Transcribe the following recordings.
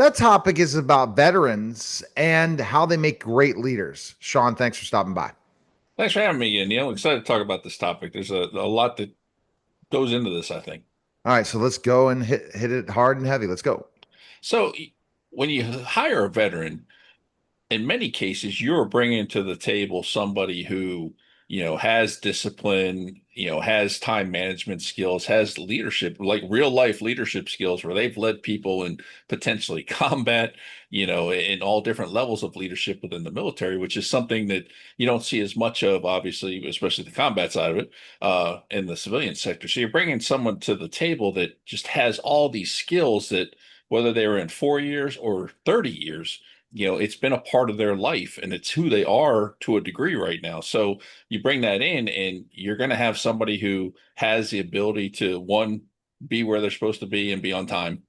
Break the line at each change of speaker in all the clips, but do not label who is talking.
That topic is about veterans and how they make great leaders. Shawn, thanks for stopping by.
Thanks for having me again, Neil. Excited to talk about this topic. There's a lot that goes into this, I think.
All right, so let's go and hit it hard and heavy. Let's go.
So when you hire a veteran, in many cases, you're bringing to the table somebody who, has discipline, has time management skills, has leadership, like real life leadership skills where they've led people in potentially combat, in all different levels of leadership within the military, which is something that you don't see as much of, obviously, especially the combat side of it, in the civilian sector. So you're bringing someone to the table that just has all these skills that, whether they were in 4 years or 30 years, it's been a part of their life and it's who they are to a degree right now. So you bring that in and you're going to have somebody who has the ability to, one, be where they're supposed to be and be on time,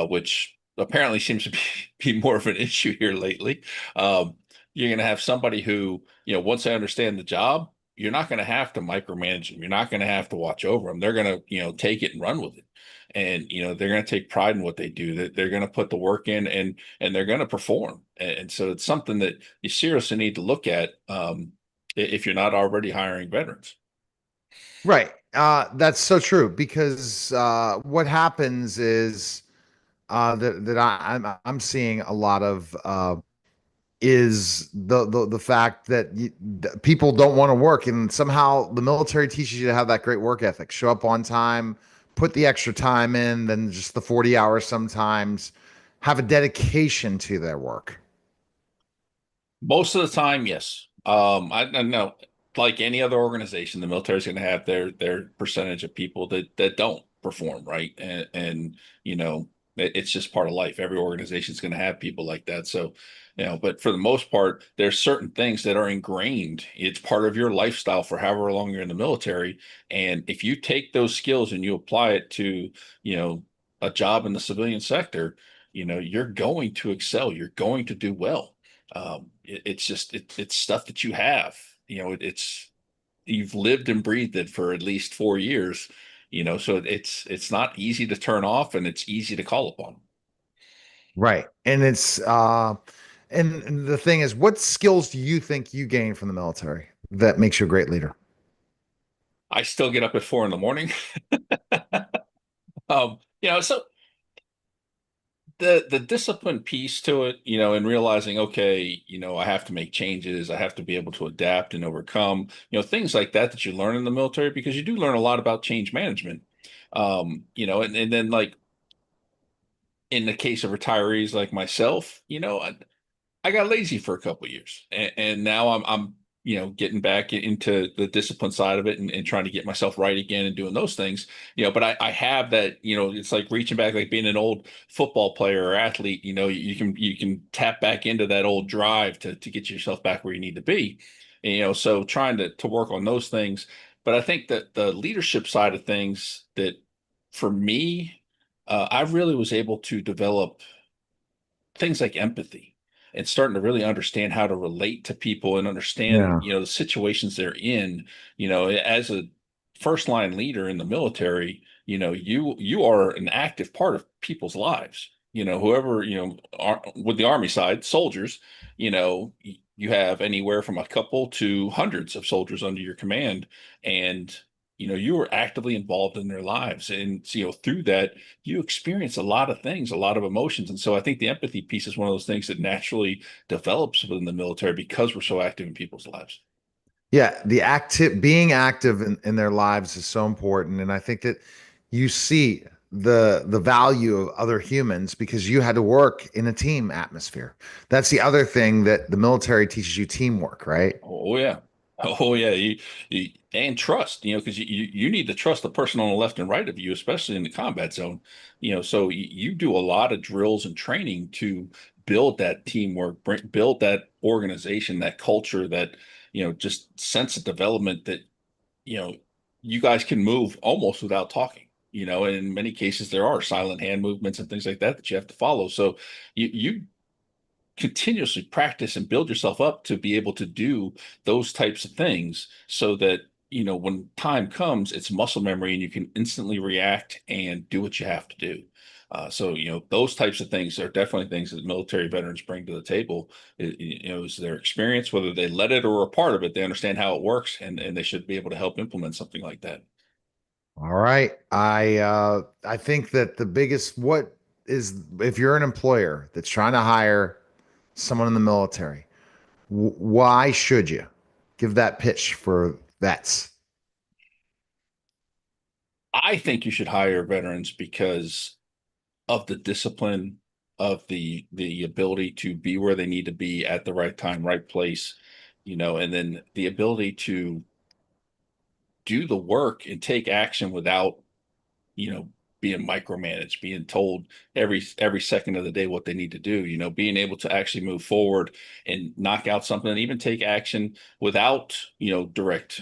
which apparently seems to be more of an issue here lately. You're going to have somebody who, once they understand the job, you're not going to have to micromanage them. You're not going to have to watch over them. They're going to, take it and run with it. And, they're going to take pride in what they do. That they're going to put the work in and they're going to perform. And so it's something that you seriously need to look at if you're not already hiring veterans.
Right. That's so true because what happens is I'm seeing a lot of is the fact that people don't want to work, and somehow the military teaches you to have that great work ethic, show up on time, put the extra time in, than just the 40 hours sometimes, have a dedication to their work.
Most of the time, yes. I know, like any other organization, the military is going to have their percentage of people that don't perform, right? And it's just part of life. Every organization is going to have people like that. So, but for the most part, there's certain things that are ingrained. It's part of your lifestyle for however long you're in the military. And if you take those skills and you apply it to, you know, a job in the civilian sector, you're going to excel. You're going to do well. It's just it's stuff that you have. It's you've lived and breathed it for at least 4 years. So it's not easy to turn off, and it's easy to call upon.
Right. And the thing is, what skills do you think you gain from the military that makes you a great leader?
I still get up at 4 in the morning. So the discipline piece to it, and realizing, okay, I have to make changes, I have to be able to adapt and overcome, things like that you learn in the military because you do learn a lot about change management. And then like in the case of retirees like myself, I got lazy for a couple of years, and now I'm getting back into the discipline side of it and trying to get myself right again and doing those things. But I have that. It's like reaching back, like being an old football player or athlete. You can tap back into that old drive to get yourself back where you need to be. So trying to work on those things. But I think that the leadership side of things, that for me, I really was able to develop things like empathy and starting to really understand how to relate to people and understand,
Yeah.
the situations they're in. As a first line leader in the military, you are an active part of people's lives. Whoever, with the Army side, soldiers, you have anywhere from a couple to hundreds of soldiers under your command. And you are actively involved in their lives, and through that you experience a lot of things, a lot of emotions. And so I think the empathy piece is one of those things that naturally develops within the military because we're so active in people's lives.
Yeah, the active being active in their lives is so important. And I think that you see the value of other humans because you had to work in a team atmosphere. That's the other thing that the military teaches you, teamwork, right?
Oh yeah. Oh yeah. And trust, because you need to trust the person on the left and right of you, especially in the combat zone. So you do a lot of drills and training to build that teamwork, build that organization, that culture, that, just sense of development that, you know, you guys can move almost without talking. And in many cases there are silent hand movements and things like that that you have to follow. So you continuously practice and build yourself up to be able to do those types of things so that when time comes it's muscle memory and you can instantly react and do what you have to do. So, those types of things are definitely things that military veterans bring to the table. Is their experience, whether they led it or are part of it, they understand how it works, and they should be able to help implement something like that.
All right. I think that the biggest what is if you're an employer that's trying to hire someone in the military, why should you give that pitch for vets?
I think you should hire veterans because of the discipline, of the ability to be where they need to be at the right time, right place, and then the ability to do the work and take action without being micromanaged, being told every second of the day what they need to do, being able to actually move forward and knock out something and even take action without, direct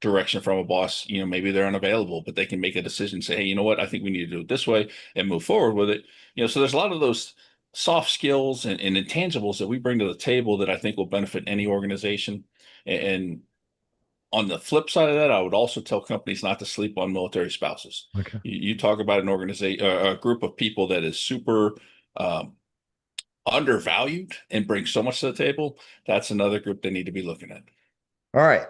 direction from a boss. Maybe they're unavailable, but they can make a decision, say, hey, you know what, I think we need to do it this way and move forward with it. So there's a lot of those soft skills and intangibles that we bring to the table that I think will benefit any organization. And on the flip side of that, I would also tell companies not to sleep on military spouses.
Okay.
You talk about an organization, a group of people that is super um, undervalued and brings so much to the table. That's another group they need to be looking at.
All right.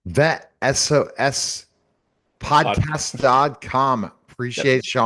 VET SOS
Podcast.
podcast.com.
Yep.
Appreciate Sean.